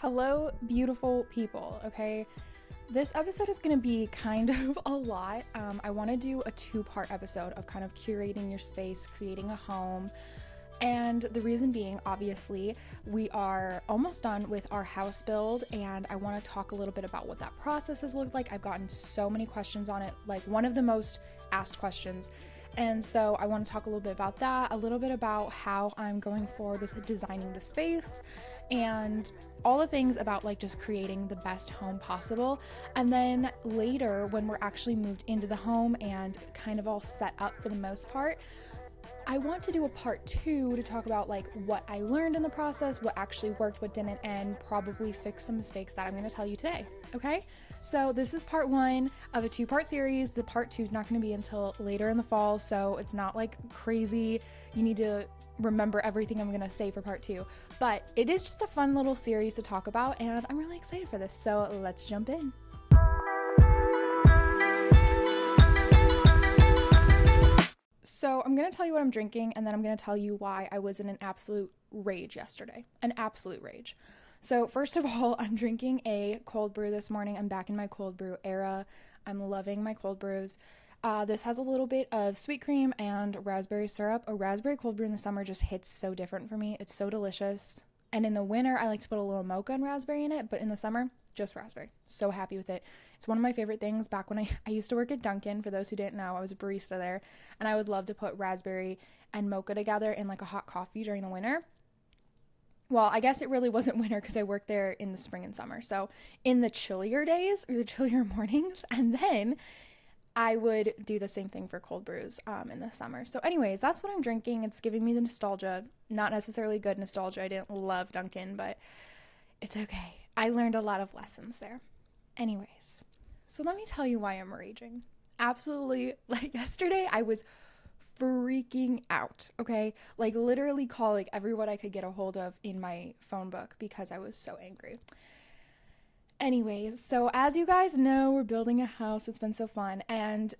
Hello, beautiful people, okay? This episode is going to be kind of a lot. I want to do a two-part episode of kind of curating your space, creating a home. And the reason being, obviously, we are almost done with our house build, and I want to talk a little bit about what that process has looked like. I've gotten so many questions on it, like one of the most asked questions. And so I want to talk a little bit about that, a little bit about how I'm going forward with designing the space, and all the things about like just creating the best home possible. And then later, when we're actually moved into the home and kind of all set up for the most part, I want to do a part 2 to talk about like what I learned in the process, what actually worked, what didn't, and probably fix some mistakes that I'm going to tell you today. Okay, so this is part 1 of a 2-part series. The part 2 is not going to be until later in the fall, so it's not like crazy. You need to remember everything I'm going to say for part 2, but it is just a fun little series to talk about, and I'm really excited for this. So let's jump in. So I'm going to tell you what I'm drinking, and then I'm going to tell you why I was in an absolute rage yesterday. An absolute rage. So first of all, I'm drinking a cold brew this morning. I'm back in my cold brew era. I'm loving my cold brews. This has a little bit of sweet cream and raspberry syrup. A raspberry cold brew in the summer just hits so different for me. It's so delicious. And in the winter, I like to put a little mocha and raspberry in it, but in the summer, just raspberry. So happy with it. It's one of my favorite things. Back when I used to work at Dunkin', for those who didn't know, I was a barista there, and I would love to put raspberry and mocha together in like a hot coffee during the winter. Well, I guess it really wasn't winter because I worked there in the spring and summer. So in the chillier days or the chillier mornings, and then I would do the same thing for cold brews in the summer. So anyways, that's what I'm drinking. It's giving me the nostalgia. Not necessarily good nostalgia. I didn't love Dunkin', but it's okay. I learned a lot of lessons there. Anyways, so let me tell you why I'm raging. Absolutely, like yesterday, I was freaking out, okay? Like literally calling everyone I could get a hold of in my phone book because I was so angry. Anyways, so as you guys know, we're building a house. It's been so fun, and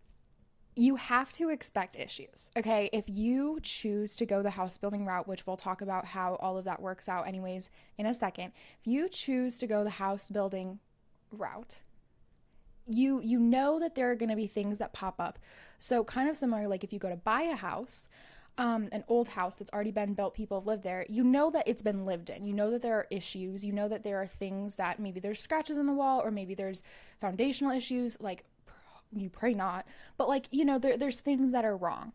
you have to expect issues, okay? If you choose to go the house building route, which we'll talk about how all of that works out anyways in a second. If you choose to go the house building route, you know that there are going to be things that pop up. So kind of similar, like if you go to buy a house, an old house that's already been built, people have lived there, you know that it's been lived in. You know that there are issues. You know that there are things that maybe there's scratches in the wall, or maybe there's foundational issues, like you pray not, but like, you know, there's things that are wrong.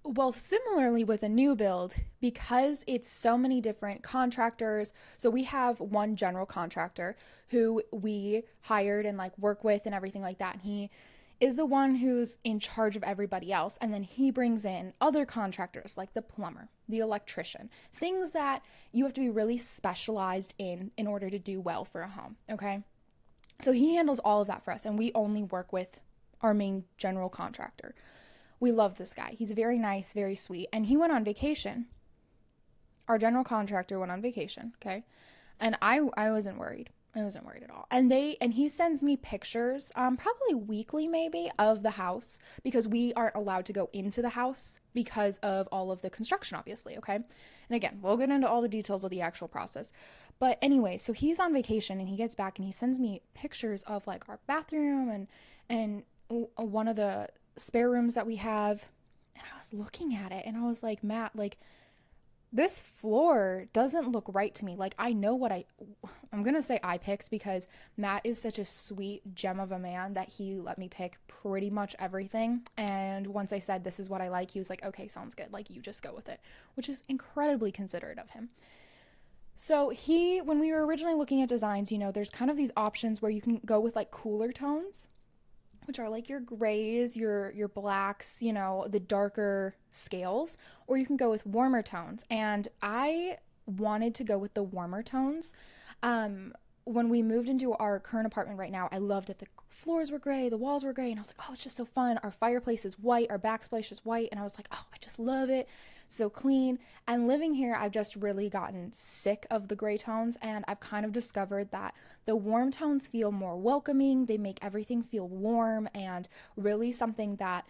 Well, similarly with a new build, because it's so many different contractors, so we have one general contractor who we hired and like work with and everything like that. And he is the one who's in charge of everybody else. And then he brings in other contractors like the plumber, the electrician, things that you have to be really specialized in order to do well for a home, okay? So he handles all of that for us, and we only work with our main general contractor. We love this guy. He's very nice, very sweet, and he went on vacation. Our general contractor went on vacation, okay? And I wasn't worried. I wasn't worried at all. And he sends me pictures, probably weekly maybe, of the house, because we aren't allowed to go into the house because of all of the construction, obviously, okay? And again, we'll get into all the details of the actual process. But anyway, so he's on vacation and he gets back and he sends me pictures of like our bathroom and one of the spare rooms that we have. And I was looking at it and I was like, Matt, like, this floor doesn't look right to me. Like, I know what I'm going to say I picked, because Matt is such a sweet gem of a man that he let me pick pretty much everything. And once I said, this is what I like, he was like, okay, sounds good. Like, you just go with it, which is incredibly considerate of him. So when we were originally looking at designs, you know, there's kind of these options where you can go with like cooler tones, which are like your grays, your blacks, you know, the darker scales, or you can go with warmer tones. And I wanted to go with the warmer tones. When we moved into our current apartment right now, I loved it. The floors were gray, the walls were gray, and I was like, oh, it's just so fun. Our fireplace is white, our backsplash is white, and I was like, oh, I just love it. So clean. And living here, I've just really gotten sick of the gray tones, and I've kind of discovered that the warm tones feel more welcoming. They make everything feel warm and really something that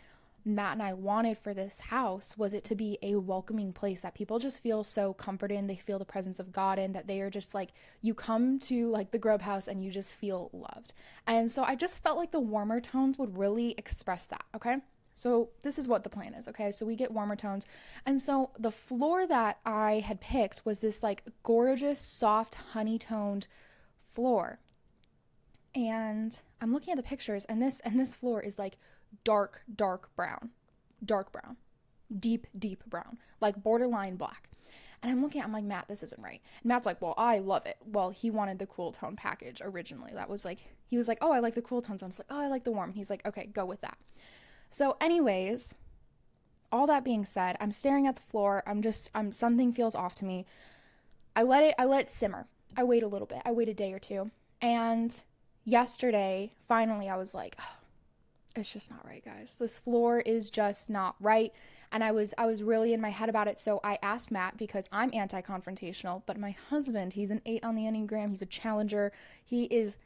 Matt and I wanted for this house was it to be a welcoming place that people just feel so comforted in. They feel the presence of God in, that they are just like, you come to like the Grove house and you just feel loved. And so I just felt like the warmer tones would really express that, okay? So this is what the plan is, okay? So we get warmer tones. And so the floor that I had picked was this like gorgeous, soft, honey-toned floor. And I'm looking at the pictures, and this floor is like dark brown, deep brown, like borderline black. And I'm looking at it, I'm like, Matt, this isn't right. And Matt's like, well, I love it. Well, he wanted the cool tone package originally. That was like, he was like, oh, I like the cool tones. I was like, oh, I like the warm. He's like, okay, go with that. So anyways, all that being said, I'm staring at the floor. Something feels off to me. I let it simmer. I wait a little bit. I wait a day or two. And yesterday, finally, I was like, oh, it's just not right, guys. This floor is just not right. And I was really in my head about it. So I asked Matt, because I'm anti-confrontational, but my husband, he's an 8 on the Enneagram. He's a challenger. He is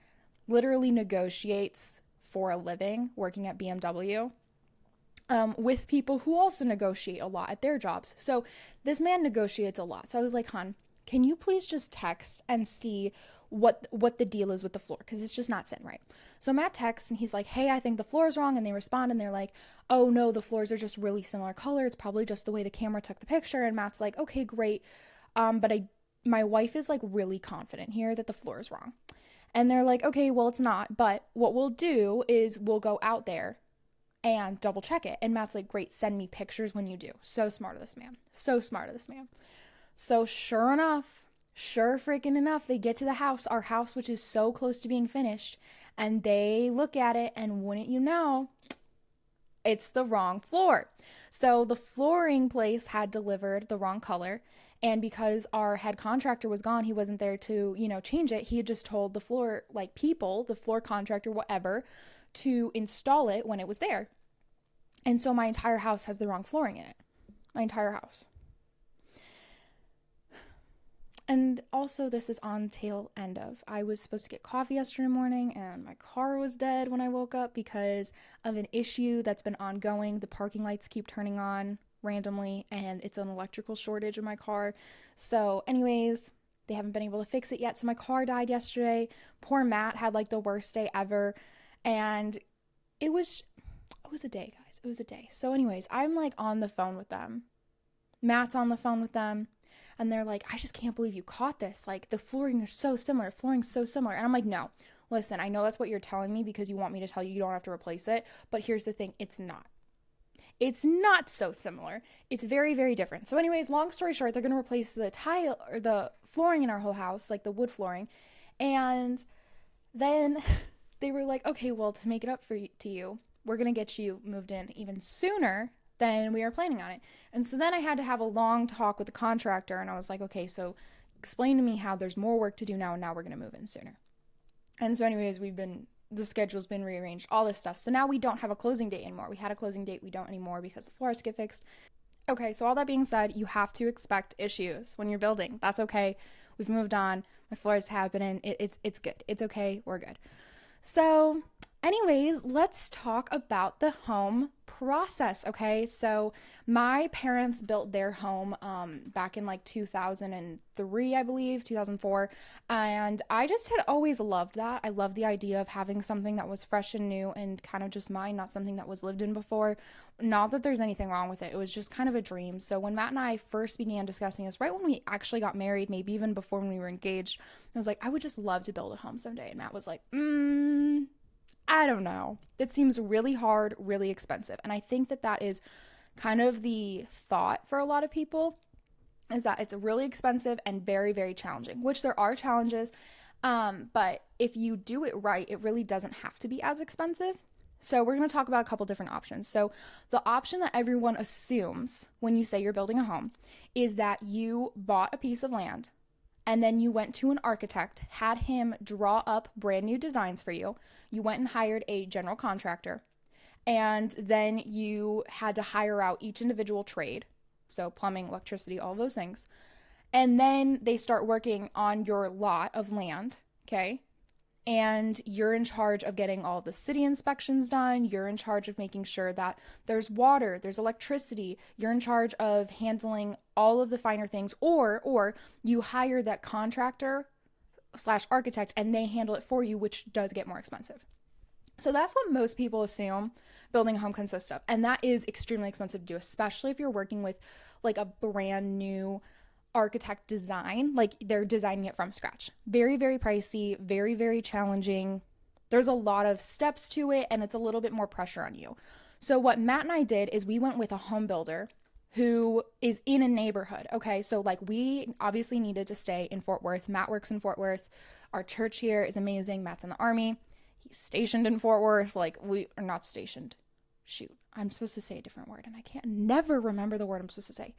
literally negotiates for a living, working at BMW, with people who also negotiate a lot at their jobs. So this man negotiates a lot. So I was like, hon, can you please just text and see what the deal is with the floor, because it's just not sitting right. So Matt texts and he's like, hey, I think the floor is wrong. And they respond and they're like, oh no, the floors are just really similar color. It's probably just the way the camera took the picture. And Matt's like, okay, great. But my wife is like really confident here that the floor is wrong. And they're like, okay, well, it's not. But what we'll do is we'll go out there and double check it. And Matt's like, great, send me pictures when you do. So smart of this man. So smart of this man. So sure freaking enough, they get to the house, our house, which is so close to being finished, and they look at it, and wouldn't you know, it's the wrong floor. So the flooring place had delivered the wrong color, and because our head contractor was gone, he wasn't there to, change it. He had just told the floor, the floor contractor, whatever, to install it when it was there. And so my entire house has the wrong flooring in it. My entire house. And also, this is on tail end of. I was supposed to get coffee yesterday morning, and my car was dead when I woke up because of an issue that's been ongoing. The parking lights keep turning on randomly, and it's an electrical shortage in my car. So anyways, they haven't been able to fix it yet. So my car died yesterday. Poor Matt had like the worst day ever. And it was a day, guys. It was a day. So anyways, I'm like on the phone with them. Matt's on the phone with them. And they're like, I just can't believe you caught this. Like, the flooring is so similar. Flooring's so similar. And I'm like, no. Listen, I know that's what you're telling me because you want me to tell you don't have to replace it. But here's the thing. It's not. It's not so similar. It's very, very different. So anyways, long story short, they're going to replace the tile or the flooring in our whole house, like the wood flooring. And then they were like, okay, well, to make it up to you, we're going to get you moved in even sooner than we were planning on it. And so then I had to have a long talk with the contractor, and I was like, okay, so explain to me how there's more work to do now, and now we're going to move in sooner. And so anyways, the schedule's been rearranged, all this stuff. So now we don't have a closing date anymore. We had a closing date, we don't anymore because the floors get fixed. Okay, so all that being said, you have to expect issues when you're building. That's okay. We've moved on. My floor's happening. It's good. It's okay. We're good. So anyways, let's talk about the home process, okay? So my parents built their home back in like 2003, I believe, 2004, and I just had always loved that. I loved the idea of having something that was fresh and new and kind of just mine, not something that was lived in before. Not that there's anything wrong with it. It was just kind of a dream. So when Matt and I first began discussing this, right when we actually got married, maybe even before when we were engaged, I was like, I would just love to build a home someday. And Matt was like, I don't know. It seems really hard, really expensive. And I think that is kind of the thought for a lot of people, is that it's really expensive and very, very challenging, which there are challenges. But if you do it right, it really doesn't have to be as expensive. So we're going to talk about a couple different options. So the option that everyone assumes when you say you're building a home is that you bought a piece of land and then you went to an architect, had him draw up brand new designs for you. You went and hired a general contractor, and then you had to hire out each individual trade. So plumbing, electricity, all those things. And then they start working on your lot of land, okay? And you're in charge of getting all the city inspections done. You're in charge of making sure that there's water, there's electricity. You're in charge of handling all of the finer things, or you hire that contractor slash architect and they handle it for you, which does get more expensive. So that's what most people assume building a home consists of. And that is extremely expensive to do, especially if you're working with like a brand new architect design, like they're designing it from scratch. Very, very pricey, very, very challenging. There's a lot of steps to it and it's a little bit more pressure on you. So what Matt and I did is we went with a home builder who is in a neighborhood. Okay, so like we obviously needed to stay in Fort Worth. Matt works in Fort Worth. Our church here is amazing. Matt's in the Army. He's stationed in Fort Worth. Like we are not stationed. Shoot, I'm supposed to say a different word and I can't never remember the word I'm supposed to say.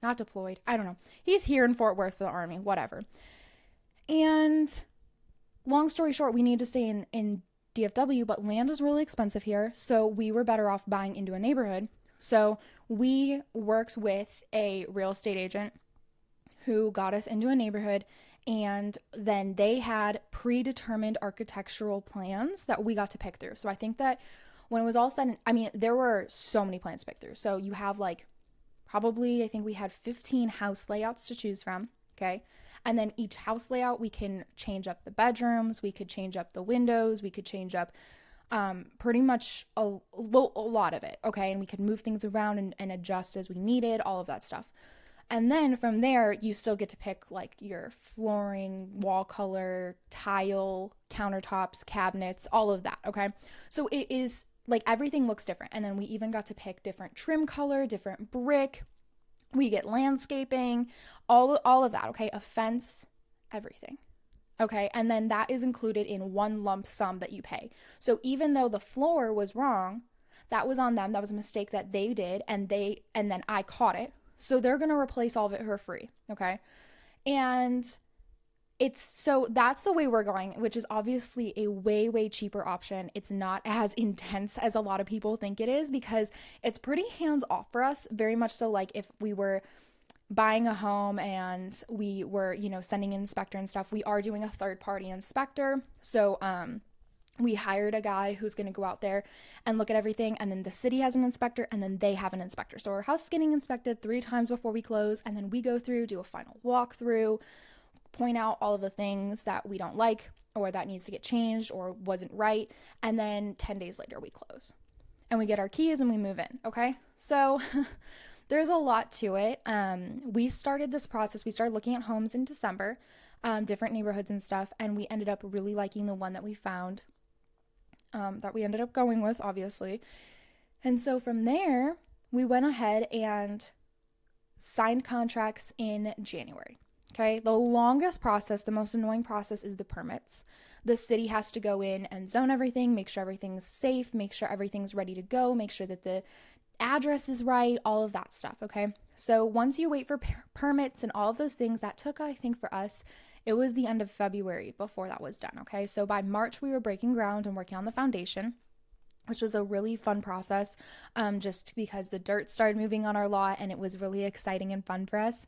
Not deployed. I don't know. He's here in Fort Worth for the Army, whatever. And long story short, we need to stay in DFW, but land is really expensive here. So we were better off buying into a neighborhood. So we worked with a real estate agent who got us into a neighborhood, and then they had predetermined architectural plans that we got to pick through. So I think that when it was all said, I mean, there were so many plans to pick through. So you have like probably, I think we had 15 house layouts to choose from, okay? And then each house layout, we can change up the bedrooms, we could change up the windows, we could change up pretty much a lot of it, okay? And we could move things around and adjust as we needed, all of that stuff. And then from there, you still get to pick like your flooring, wall color, tile, countertops, cabinets, all of that, okay? So it is like everything looks different. And then we even got to pick different trim color, different brick. We get landscaping, all of that, okay? A fence, everything. Okay, and then that is included in one lump sum that you pay. So even though the floor was wrong, that was on them. That was a mistake that they did, and then I caught it. So they're going to replace all of it for free, okay? And so that's the way we're going, which is obviously a way, way cheaper option. It's not as intense as a lot of people think it is because it's pretty hands off for us. Very much so like if we were buying a home and we were, sending an inspector and stuff, we are doing a third party inspector. So, we hired a guy who's going to go out there and look at everything. And then the city has an inspector and then they have an inspector. So our house is getting inspected 3 times before we close. And then we go through, do a final walkthrough, point out all of the things that we don't like or that needs to get changed or wasn't right. And then 10 days later we close and we get our keys and we move in. Okay. So there's a lot to it. We started this process. We started looking at homes in December, different neighborhoods and stuff. And we ended up really liking the one that we found, that we ended up going with, obviously. And so from there, we went ahead and signed contracts in January. Okay, the longest process, the most annoying process is the permits. The city has to go in and zone everything, make sure everything's safe, make sure everything's ready to go, make sure that the address is right, all of that stuff, okay? So once you wait for permits and all of those things, that took, I think for us, it was the end of February before that was done, okay? So by March, we were breaking ground and working on the foundation, which was a really fun process, just because the dirt started moving on our lot and it was really exciting and fun for us.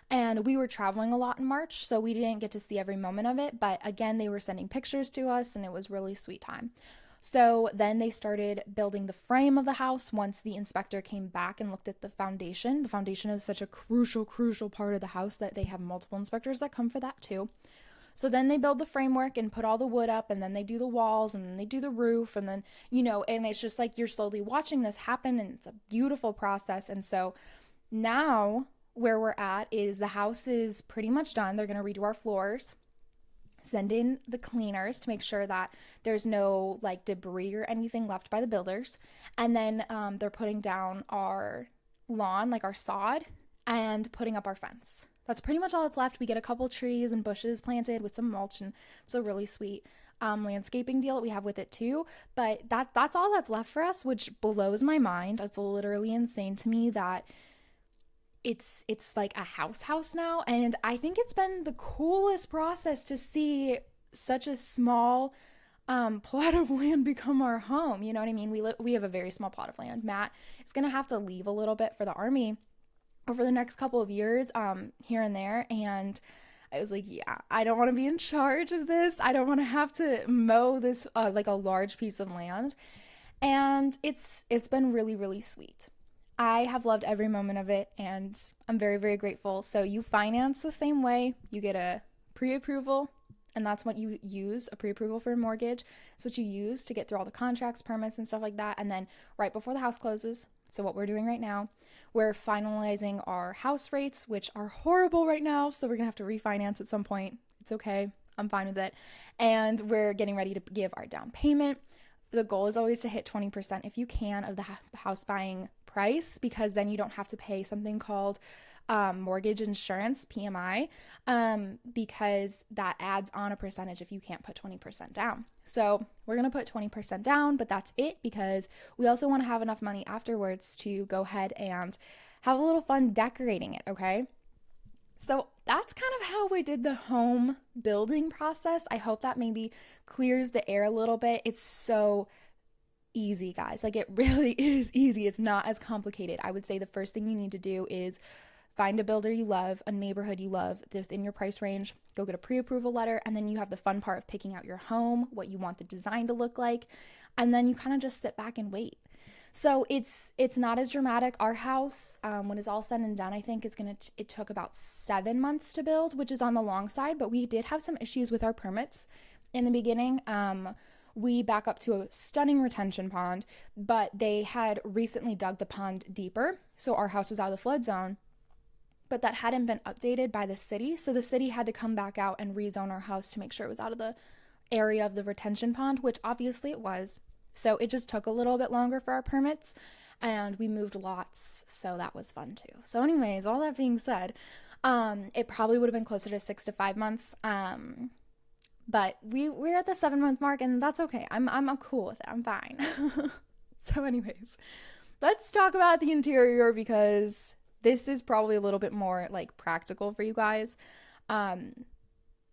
And we were traveling a lot in March, so we didn't get to see every moment of it. But again, they were sending pictures to us and it was really sweet time. So then they started building the frame of the house once the inspector came back and looked at the foundation. The foundation is such a crucial and the house that they have multiple inspectors that come for that too. So then they build the framework and put all the wood up, and then they do the walls, and then they do the roof, and then, and it's just like you're slowly watching this happen, and it's a beautiful process. And so now where we're at is the house is pretty much done. They're going to redo our floors, send in the cleaners to make sure that there's no like debris or anything left by the builders. And then they're putting down our lawn, like our sod, and putting up our fence. That's pretty much all that's left. We get a couple trees and bushes planted with some mulch, and it's a really sweet landscaping deal that we have with it too. But that's all that's left for us, which blows my mind. It's literally insane to me that it's like a house now. And I think it's been the coolest process to see such a small plot of land become our home. You know what I mean? We have a very small plot of land. Matt is going to have to leave a little bit for the Army over the next couple of years, here and there. And I was like, yeah, I don't want to be in charge of this. I don't want to have to mow this like a large piece of land. And it's been really, really sweet. I have loved every moment of it, and I'm very, very grateful. So you finance the same way. You get a pre-approval, and that's what you use, a pre-approval for a mortgage. It's what you use to get through all the contracts, permits, and stuff like that. And then right before the house closes, so what we're doing right now, we're finalizing our house rates, which are horrible right now. So we're gonna have to refinance at some point. It's okay. I'm fine with it. And we're getting ready to give our down payment. The goal is always to hit 20% if you can of the house buying price, because then you don't have to pay something called mortgage insurance, PMI, because that adds on a percentage if you can't put 20% down. So we're going to put 20% down, but that's it, because we also want to have enough money afterwards to go ahead and have a little fun decorating it, okay? So that's kind of how we did the home building process. I hope that maybe clears the air a little bit. It's so easy, guys. Like, it really is easy. It's not as complicated. I would say the first thing you need to do is find a builder you love, a neighborhood you love within your price range, go get a pre-approval letter, and then you have the fun part of picking out your home, what you want the design to look like, and then you kind of just sit back and wait. So it's not as dramatic. Our house, when it's all said and done, I think it took about 7 months to build, which is on the long side, but we did have some issues with our permits in the beginning. We back up to a stunning retention pond, but they had recently dug the pond deeper, so our house was out of the flood zone, but that hadn't been updated by the city, so the city had to come back out and rezone our house to make sure it was out of the area of the retention pond, which obviously it was. So it just took a little bit longer for our permits, and we moved lots, so that was fun too. So anyways, all that being said, it probably would have been closer to 6 to 5 months, but we're at the 7-month mark, and that's okay. I'm cool with it. I'm fine. So anyways, let's talk about the interior, because this is probably a little bit more like practical for you guys.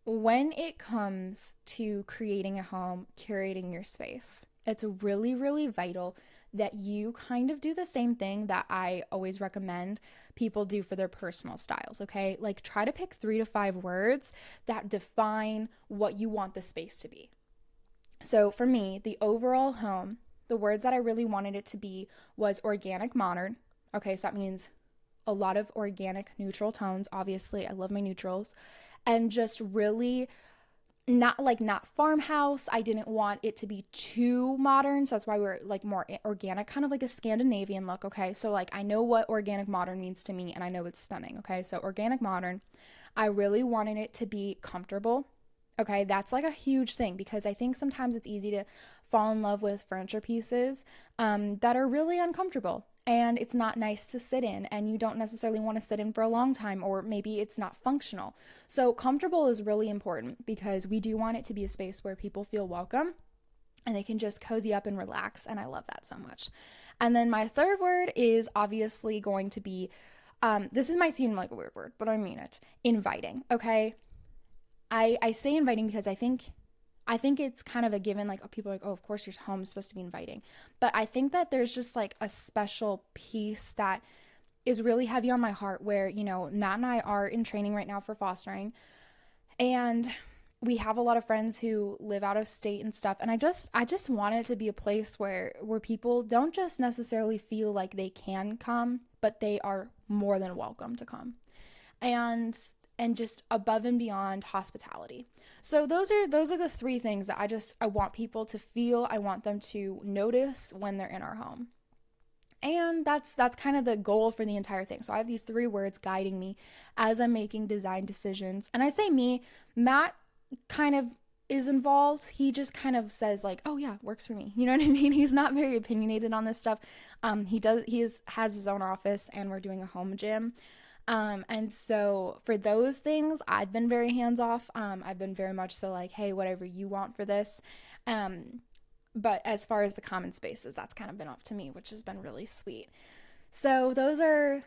When it comes to creating a home, curating your space, it's really, really vital that you kind of do the same thing that I always recommend people do for their personal styles, okay? Like, try to pick 3 to 5 words that define what you want the space to be. So for me, the overall home, the words that I really wanted it to be was organic modern. Okay, so that means a lot of organic neutral tones. Obviously, I love my neutrals. And just really not farmhouse. I didn't want it to be too modern, so that's why we're like more organic, kind of like a Scandinavian look. Okay, so like, I know what organic modern means to me, and I know it's stunning. Okay, so organic modern. I really wanted it to be comfortable. Okay, that's like a huge thing, because I think sometimes it's easy to fall in love with furniture pieces that are really uncomfortable, and it's not nice to sit in, and you don't necessarily want to sit in for a long time, or maybe it's not functional. So comfortable is really important, because we do want it to be a space where people feel welcome and they can just cozy up and relax, and I love that so much. And then my third word is obviously going to be, this might seem like a weird word, but I mean it, inviting. Okay, I say inviting because I think it's kind of a given, like, people are like, oh, of course your home is supposed to be inviting. But I think that there's just like a special piece that is really heavy on my heart, where, you know, Matt and I are in training right now for fostering, and we have a lot of friends who live out of state and stuff. And I just want it to be a place where people don't just necessarily feel like they can come, but they are more than welcome to come. And just above and beyond hospitality. So those are the 3 things that I want people to feel. I want them to notice when they're in our home. And that's kind of the goal for the entire thing. So I have these 3 words guiding me as I'm making design decisions. And I say me, Matt kind of is involved. He just kind of says like, oh yeah, works for me. You know what I mean? He's not very opinionated on this stuff. He has his own office, and we're doing a home gym. And so for those things, I've been very hands-off. I've been very much so like, hey, whatever you want for this. But as far as the common spaces, that's kind of been up to me, which has been really sweet. So those are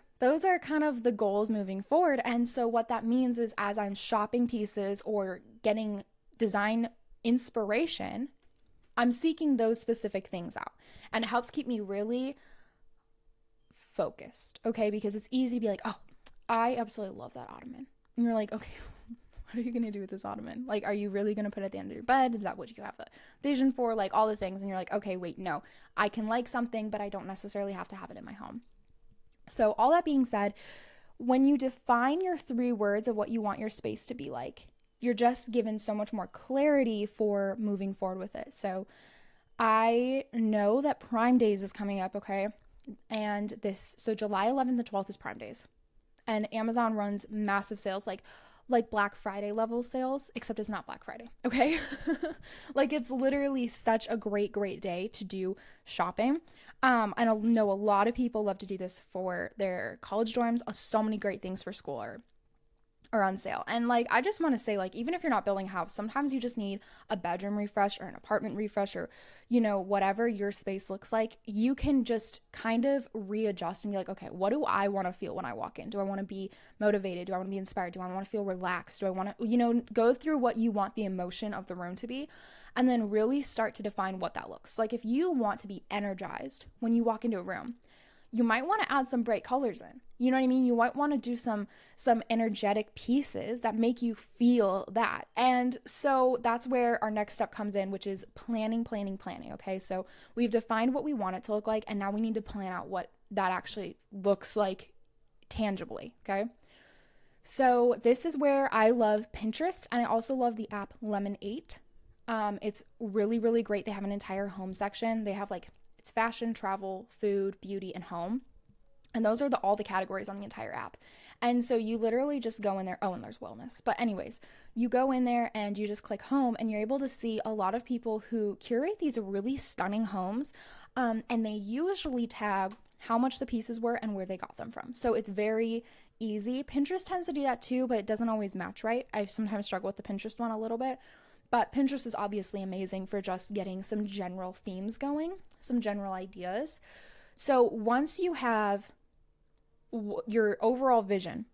kind of the goals moving forward. And so what that means is, as I'm shopping pieces or getting design inspiration, I'm seeking those specific things out. And it helps keep me really focused, okay? Because it's easy to be like, oh, I absolutely love that ottoman. And you're like, okay, what are you going to do with this ottoman? Like, are you really going to put it at the end of your bed? Is that what you have a vision for? Like, all the things. And you're like, okay, wait, no, I can like something, but I don't necessarily have to have it in my home. So all that being said, when you define your 3 words of what you want your space to be like, you're just given so much more clarity for moving forward with it. So I know that Prime Days is coming up, okay? And so July 11th and 12th is Prime Days. And Amazon runs massive sales, like Black Friday level sales, except it's not Black Friday, okay? Like, it's literally such a great day to do shopping. I know a lot of people love to do this for their college dorms. So many great things for school are on sale. And like, I just want to say, like, even if you're not building a house, sometimes you just need a bedroom refresh or an apartment refresh, or, you know, whatever your space looks like. You can just kind of readjust and be like, okay, what do I want to feel when I walk in? Do I want to be motivated? Do I want to be inspired? Do I want to feel relaxed? Do I want to, you know, go through what you want the emotion of the room to be, and then really start to define what that looks like. If you want to be energized when you walk into a room, you might want to add some bright colors in. You know what I mean? You might want to do some energetic pieces that make you feel that. And so that's where our next step comes in, which is planning. Okay, so we've defined what we want it to look like, and now we need to plan out what that actually looks like tangibly. Okay, so this is where I love Pinterest, and I also love the app Lemon8. It's really great. They have an entire home section. They have like, it's fashion, travel, food, beauty, and home. And those are all the categories on the entire app. And so you literally just go in there. Oh, and there's wellness. But anyways, you go in there and you just click home, and you're able to see a lot of people who curate these really stunning homes. And they usually tag how much the pieces were and where they got them from. So it's very easy. Pinterest tends to do that too, but it doesn't always match right. I sometimes struggle with the Pinterest one a little bit. But Pinterest is obviously amazing for just getting some general themes going, some general ideas. So once you have your overall vision,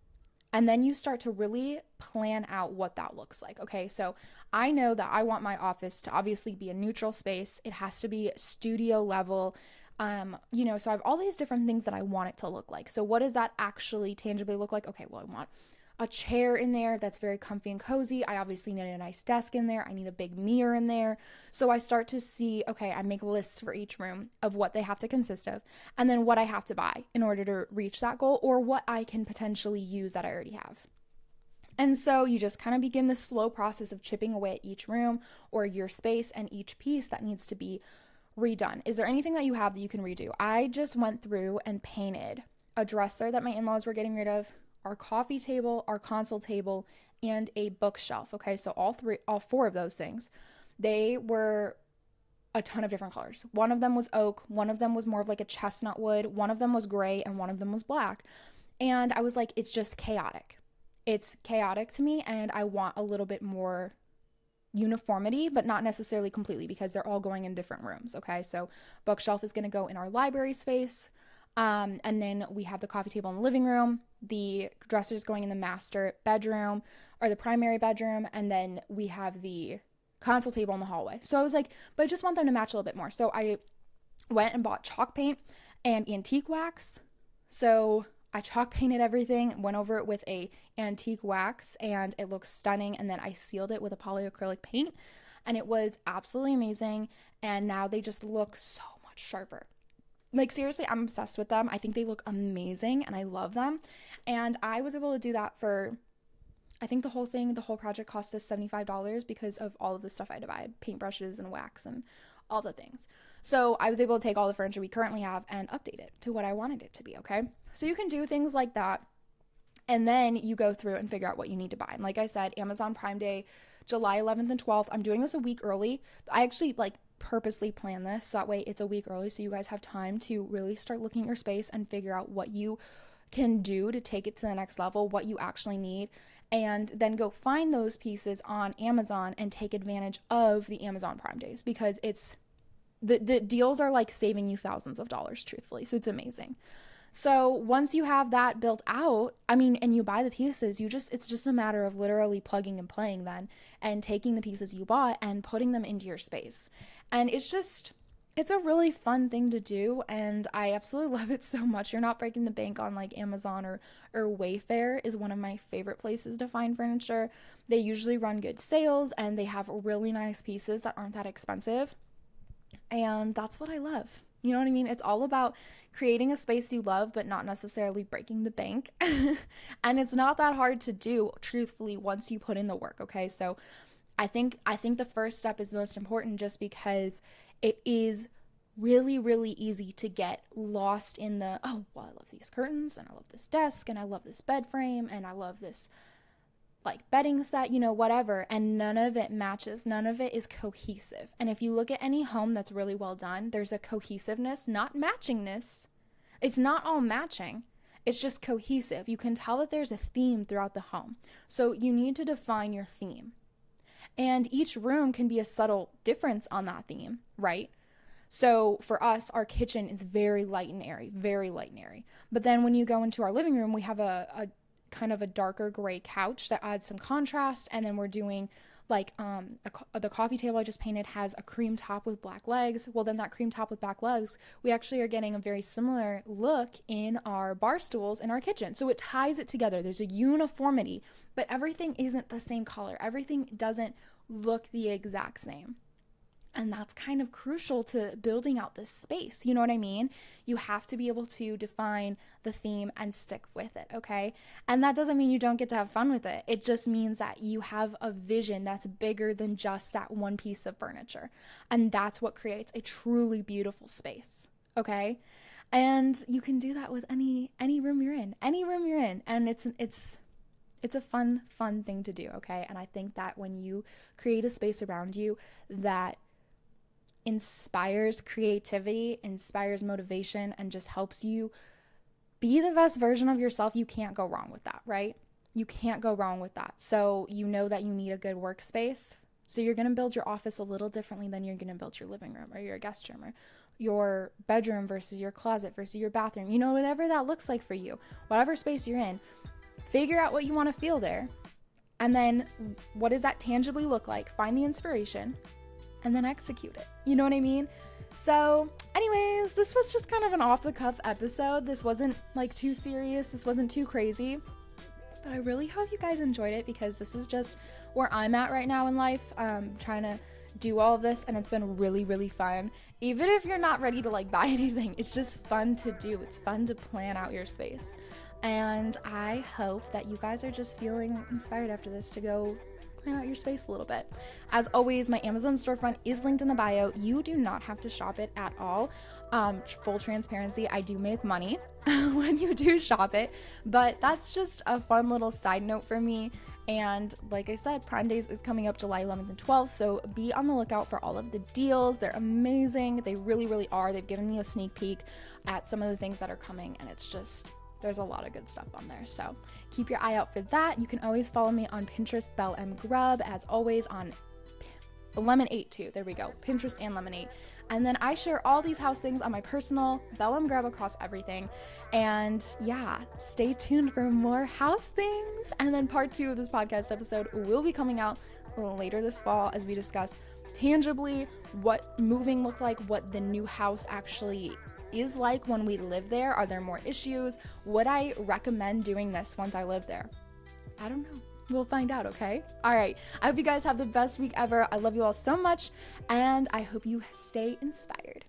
and then you start to really plan out what that looks like. Okay, so I know that I want my office to obviously be a neutral space. It has to be studio level. You know, so I have all these different things that I want it to look like. So what does that actually tangibly look like? Okay, well, I want a chair in there that's very comfy and cozy. I obviously need a nice desk in there. I need a big mirror in there. So I start to see, okay, I make lists for each room of what they have to consist of, and then what I have to buy in order to reach that goal, or what I can potentially use that I already have. And so you just kind of begin this slow process of chipping away at each room or your space and each piece that needs to be redone. Is there anything that you have that you can redo? I just went through and painted a dresser that my in-laws were getting rid of, our coffee table, our console table, and a bookshelf. Okay, so all 4 of those things, they were a ton of different colors. One of them was oak, one of them was more of like a chestnut wood, one of them was gray, and one of them was black. And I was like, it's just chaotic. It's chaotic to me, and I want a little bit more uniformity, but not necessarily completely, because they're all going in different rooms. Okay, so bookshelf is going to go in our library space. And then we have the coffee table in the living room, the dressers going in the master bedroom or the primary bedroom, and then we have the console table in the hallway. So I was like, but I just want them to match a little bit more. So I went and bought chalk paint and antique wax. So I chalk painted everything, went over it with a antique wax, and it looks stunning. And then I sealed it with a polyacrylic paint, and it was absolutely amazing. And now they just look so much sharper. Like, seriously, I'm obsessed with them. I think they look amazing and I love them. And I was able to do that for, I think the whole project cost us $75 because of all of the stuff I had to buy, paintbrushes and wax and all the things. So I was able to take all the furniture we currently have and update it to what I wanted it to be, okay? So you can do things like that, and then you go through and figure out what you need to buy. And like I said, Amazon Prime Day, July 11th and 12th. I'm doing this a week early. I actually purposely plan this so that way it's a week early, so you guys have time to really start looking at your space and figure out what you can do to take it to the next level, what you actually need, and then go find those pieces on Amazon and take advantage of the Amazon Prime Days, because it's the deals are like saving you thousands of dollars, truthfully. So it's amazing. So once you have that built out, and you buy the pieces, it's just a matter of literally plugging and playing then, and taking the pieces you bought and putting them into your space. And it's It's a really fun thing to do, and I absolutely love it so much. You're not breaking the bank on like Amazon or Wayfair is one of my favorite places to find furniture. They usually run good sales and they have really nice pieces that aren't that expensive. And that's what I love. You know what I mean? It's all about creating a space you love, but not necessarily breaking the bank. And it's not that hard to do, truthfully, once you put in the work, okay? So I think the first step is most important just because it is really, really easy to get lost in the, oh, well, I love these curtains and I love this desk and I love this bed frame and I love this like bedding set, whatever, and none of it matches. None of it is cohesive. And if you look at any home that's really well done, there's a cohesiveness, not matchingness. It's not all matching. It's just cohesive. You can tell that there's a theme throughout the home. So you need to define your theme. And each room can be a subtle difference on that theme, right? So for us, our kitchen is very light and airy, very light and airy. But then when you go into our living room, we have a kind of a darker gray couch that adds some contrast. And then we're doing like the coffee table I just painted has a cream top with black legs. Well, then that cream top with black legs, we actually are getting a very similar look in our bar stools in our kitchen. So it ties it together. There's a uniformity, but everything isn't the same color. Everything doesn't look the exact same. And that's kind of crucial to building out this space. You know what I mean? You have to be able to define the theme and stick with it, okay? And that doesn't mean you don't get to have fun with it. It just means that you have a vision that's bigger than just that one piece of furniture. And that's what creates a truly beautiful space, okay? And you can do that with any room you're in. Any room you're in. And it's a fun thing to do, okay? And I think that when you create a space around you that inspires creativity, inspires motivation, and just helps you be the best version of yourself, you can't go wrong with that, right? You can't go wrong with that. So you know that you need a good workspace. So you're going to build your office a little differently than you're going to build your living room or your guest room or your bedroom versus your closet versus your bathroom. Whatever that looks like for you, whatever space you're in, figure out what you want to feel there. And then what does that tangibly look like? Find the inspiration and then execute it. You know what I mean? So anyways, this was just kind of an off the cuff episode. This wasn't like too serious. This wasn't too crazy, but I really hope you guys enjoyed it because this is just where I'm at right now in life. Trying to do all of this and it's been really, really fun. Even if you're not ready to like buy anything, it's just fun to do. It's fun to plan out your space. And I hope that you guys are just feeling inspired after this to go plan out your space a little bit. As always, my Amazon storefront is linked in the bio. You do not have to shop it at all. Full transparency, I do make money when you do shop it, but that's just a fun little side note for me. And like I said, Prime Days is coming up July 11th and 12th, so be on the lookout for all of the deals. They're amazing. They really, really are. They've given me a sneak peek at some of the things that are coming, and it's just, there's a lot of good stuff on there. So keep your eye out for that. You can always follow me on Pinterest, Belle M. Grub, as always on Lemon8 too. There we go. Pinterest and Lemon8. And then I share all these house things on my personal Belle M. Grub across everything. And yeah, stay tuned for more house things. And then part 2 of this podcast episode will be coming out later this fall as we discuss tangibly what moving looked like, what the new house actually is like when we live there. Are there more issues? Would I recommend doing this once I live there? I don't know. We'll find out, okay? All right. I hope you guys have the best week ever. I love you all so much, and I hope you stay inspired.